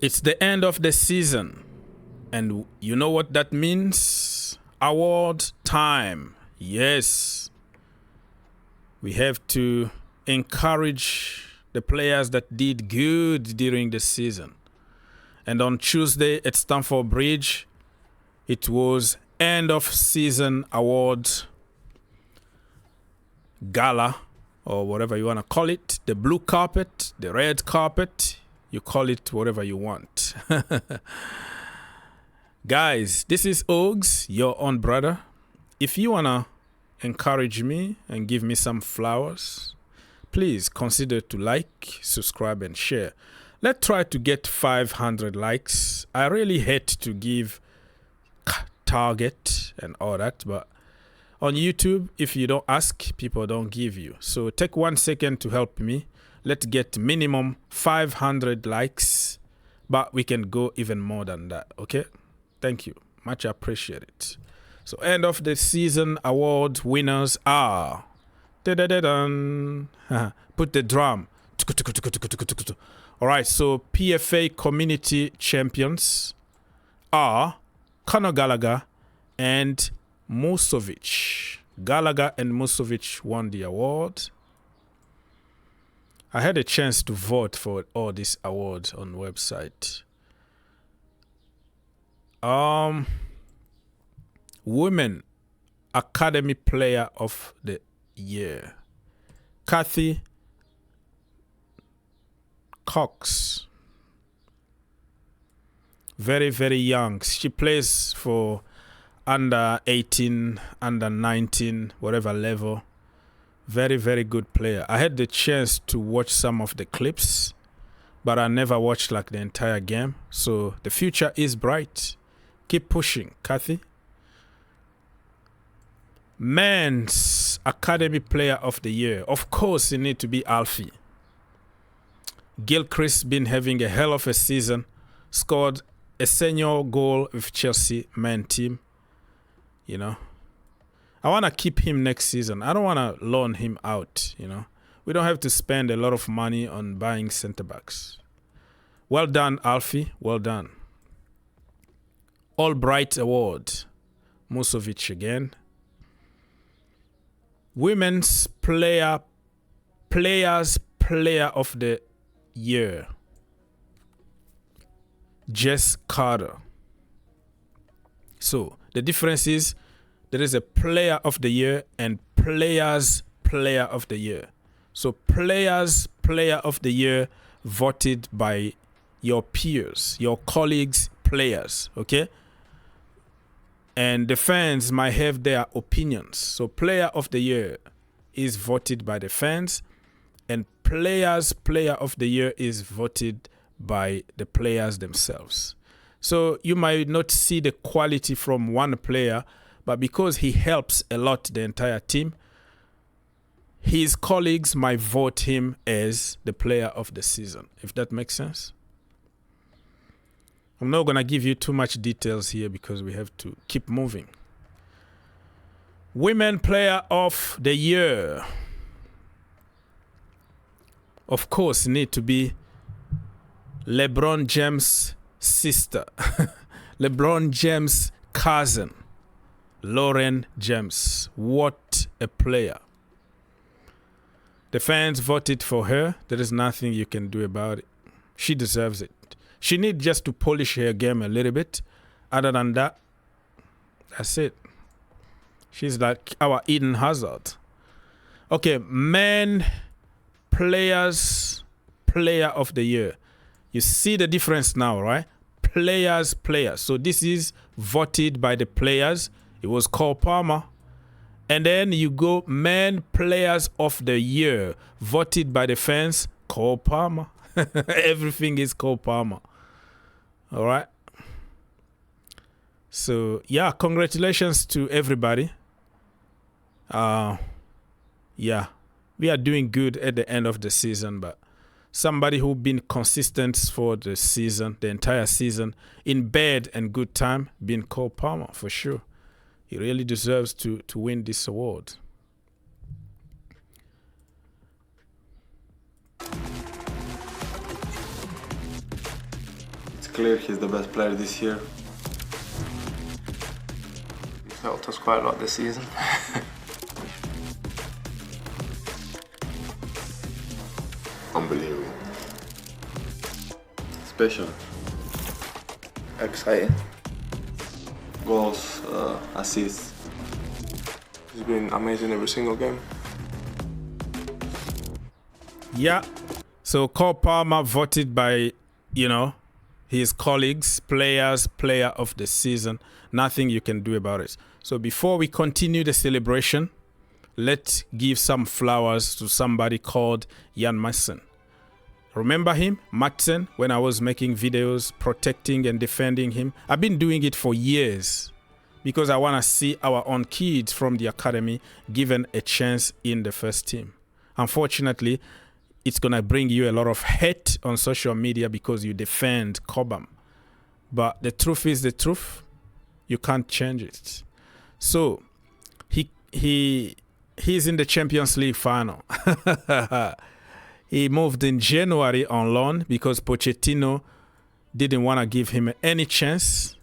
It's the end of the season, and you know what that means? Award time. Yes. We have to encourage the players that did good during the season. And on Tuesday at Stamford Bridge, it was end of season awards gala, or whatever you want to call it. The blue carpet, the red carpet, you call it whatever you want. Guys, this is Ogs, your own brother. If you want to encourage me and give me some flowers, please consider to like, subscribe, and share. Let's try to get 500 likes. I really hate to give target and all that, but on YouTube, if you don't ask, people don't give you. So take 1 second to help me. Let's get minimum 500 likes, but we can go even more than that, okay? Thank you. Much appreciated. So end of the season award winners are... Put the drum. All right, so PFA Community Champions are Conor Gallagher and Musovic. Gallagher and Musovic won the award. I had a chance to vote for all these awards on the website. Women Academy Player of the Year. Kathy Cox. Very, very young. She plays for under 18, under 19, whatever level. Very, very good player. I had the chance to watch some of the clips, but I never watched like the entire game. So the future is bright. Keep pushing, Kathy. Men's Academy Player of the Year. Of course, it need to be Alfie. Gilchrist been having a hell of a season. Scored a senior goal with Chelsea men team. You know, I want to keep him next season. I don't want to loan him out, you know. We don't have to spend a lot of money on buying centre-backs. Well done, Alfie. Well done. Albright Award. Musovic again. Women's Players Player of the Year. Jess Carter. So, the difference is there is a Player of the Year and Players Player of the Year. So Players Player of the Year voted by your peers, your colleagues, players, okay? And the fans might have their opinions. So Player of the Year is voted by the fans, and Players Player of the Year is voted by the players themselves. So you might not see the quality from one player, but because he helps a lot the entire team, his colleagues might vote him as the player of the season, if that makes sense. I'm not going to give you too much details here because we have to keep moving. Women Player of the Year. Of course, need to be LeBron James' sister. LeBron James' cousin. Laurenz James. What a player. The fans voted for her. There is nothing you can do about it. She deserves it. She needs just to polish her game a little bit. Other than that, that's it. She's like our Eden Hazard. Okay, Men Players Player of the Year. You see the difference now, right? Players. So this is voted by the players. It was Cole Palmer. And then you go Men Players of the Year, voted by the fans, Cole Palmer. Everything is Cole Palmer. All right. So, yeah, congratulations to everybody. Yeah, we are doing good at the end of the season, but somebody who's been consistent for the season, the entire season, in bad and good time, been Cole Palmer for sure. He really deserves to win this award. clear he's the best player this year. He's helped us quite a lot this season. Unbelievable. Special. Exciting. Goals, assists. He's been amazing every single game. Yeah. So Cole Palmer voted by, his colleagues, players, player of the season. Nothing you can do about it. So before we continue the celebration, let's give some flowers to somebody called Ian Maatsen. Remember him, Matseen, when I was making videos protecting and defending him? I've been doing it for years because I want to see our own kids from the academy given a chance in the first team. Unfortunately, it's going to bring you a lot of hate on social media because you defend Cobham. But the truth is the truth. You can't change it. So he's in the Champions League final. He moved in January on loan because Pochettino didn't want to give him any chance.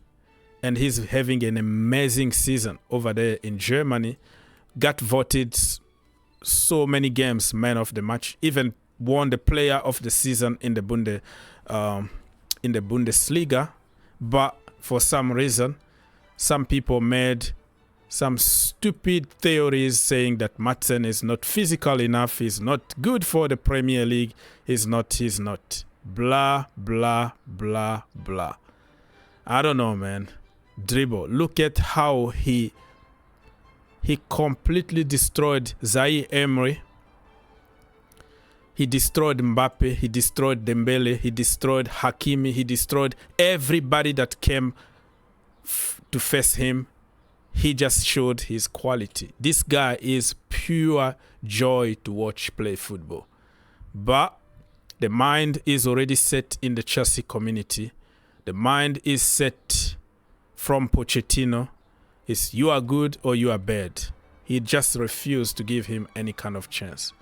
And he's having an amazing season over there in Germany. Got voted so many games man of the match. Even won the player of the season in the Bundesliga. But for some reason, some people made some stupid theories saying that Matseen is not physical enough, he's not good for the Premier League, he's not. Blah, blah, blah, blah. I don't know, man. Dribble. Look at how he completely destroyed Zaire Emery. He destroyed Mbappe, he destroyed Dembele, he destroyed Hakimi, he destroyed everybody that came to face him. He just showed his quality. This guy is pure joy to watch play football. But the mind is already set in the Chelsea community. The mind is set from Pochettino. It's you are good or you are bad. He just refused to give him any kind of chance.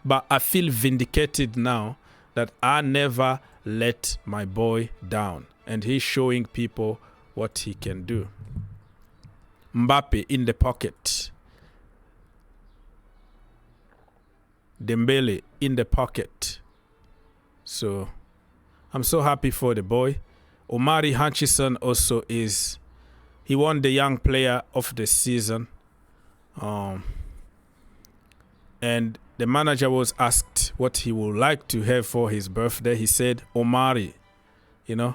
But I feel vindicated now that I never let my boy down. And he's showing people what he can do. Mbappe in the pocket. Dembele in the pocket. So I'm so happy for the boy. Omari Hutchinson also he won the young player of the season. And the manager was asked what he would like to have for his birthday. He said, Omari,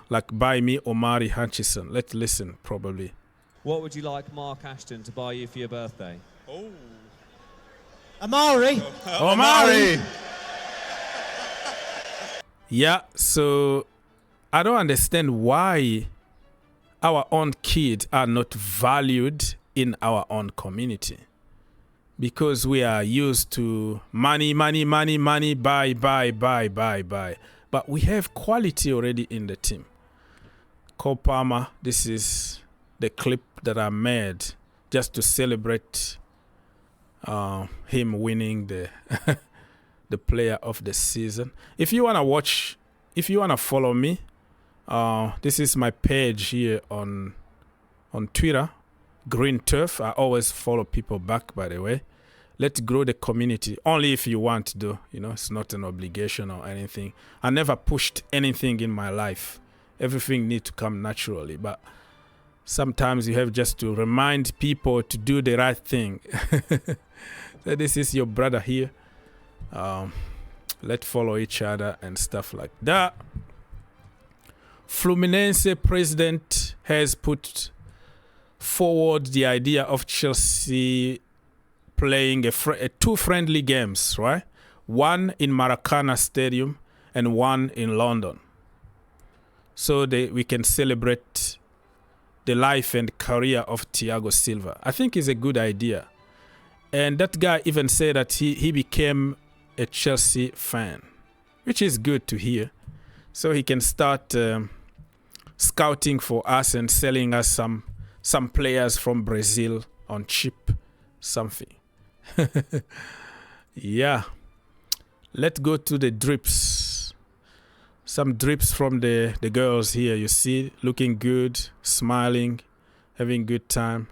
like buy me Omari Hutchinson. Let's listen probably. What would you like Mark Ashton to buy you for your birthday? Oh. Omari! Omari! Yeah, so I don't understand why our own kids are not valued in our own community. Because we are used to money, buy. But we have quality already in the team. Cole Palmer, this is the clip that I made just to celebrate him winning the the player of the season. If you want to follow me, this is my page here on Twitter, Green Turf. I always follow people back, by the way. Let's grow the community. Only if you want to do, it's not an obligation or anything. I never pushed anything in my life. Everything needs to come naturally. But sometimes you have just to remind people to do the right thing. So this is your brother here. Let's follow each other and stuff like that. Fluminense president has put forward the idea of Chelsea playing two friendly games, right? One in Maracana Stadium and one in London. So we can celebrate the life and career of Thiago Silva. I think it's a good idea. And that guy even said that he became a Chelsea fan, which is good to hear. So he can start scouting for us and selling us some players from Brazil on cheap something. Yeah. Let's go to the drips. Some drips from the girls here, you see, looking good, smiling, having good time.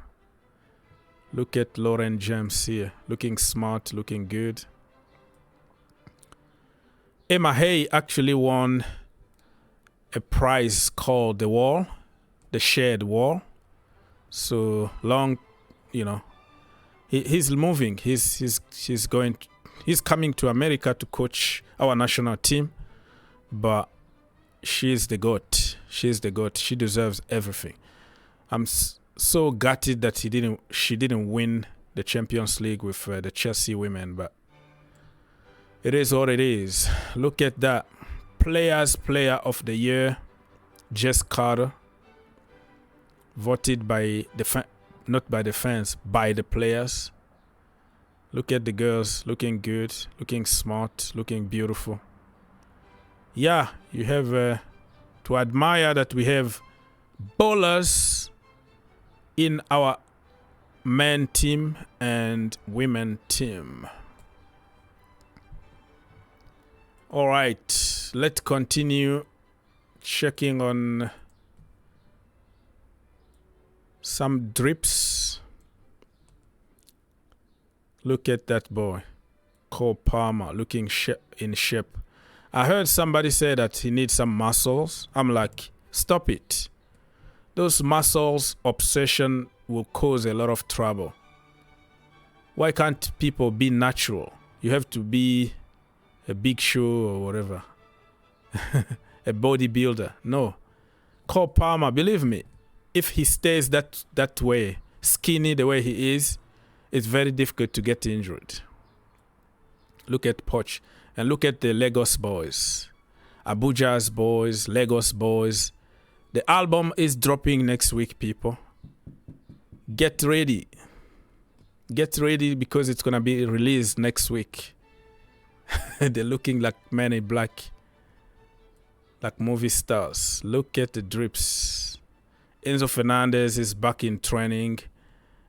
Look at Laurenz James here, looking smart, looking good. Emma Hay actually won a prize called the Wall, the Shared Wall. So long, you know, he's moving. He's coming to America to coach our national team. But she's the GOAT. She's the GOAT. She deserves everything. I'm so gutted that she didn't win the Champions League with the Chelsea women, but it is what it is. Look at that. Player of the Year, Jess Carter, voted by not by the fans, by the players. Look at the girls, looking good, looking smart, looking beautiful. Yeah, you have to admire that we have bowlers in our men team and women team. All right, let's continue checking on some drips. Look at that boy, Cole Palmer, looking in shape. I heard somebody say that he needs some muscles. I'm like, stop it. Those muscles obsession will cause a lot of trouble. Why can't people be natural? You have to be a Big Show or whatever. A bodybuilder. No. Cole Palmer, believe me, if he stays that way, skinny the way he is, it's very difficult to get injured. Look at Poch. And look at the Lagos boys. Abuja's boys, Lagos boys. The album is dropping next week, people. Get ready. Get ready because it's going to be released next week. They're looking like Men in Black. Like movie stars. Look at the drips. Enzo Fernandez is back in training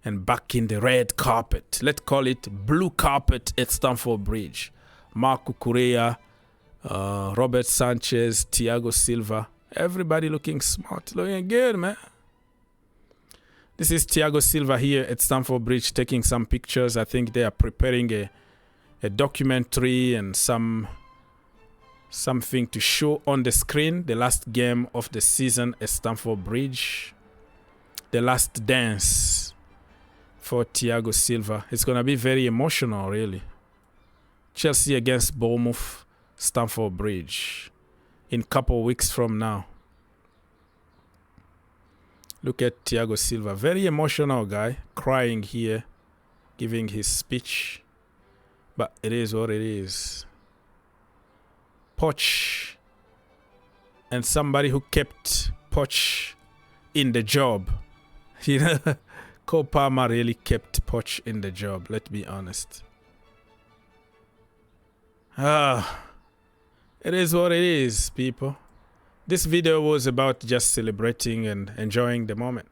and back in the red carpet. Let's call it blue carpet at Stamford Bridge. Marco Correa, Robert Sanchez, Thiago Silva. Everybody looking smart, looking good, man. This is Thiago Silva here at Stamford Bridge taking some pictures. I think they are preparing a documentary and something to show on the screen. The last game of the season at Stamford Bridge. The last dance for Thiago Silva. It's going to be very emotional, really. Chelsea against Bournemouth, Stamford Bridge, in a couple of weeks from now. Look at Thiago Silva, very emotional guy, crying here, giving his speech. But it is what it is. Poch, and somebody who kept Poch in the job. You know, Cole Palmer really kept Poch in the job, let's be honest. It is what it is, people. This video was about just celebrating and enjoying the moment.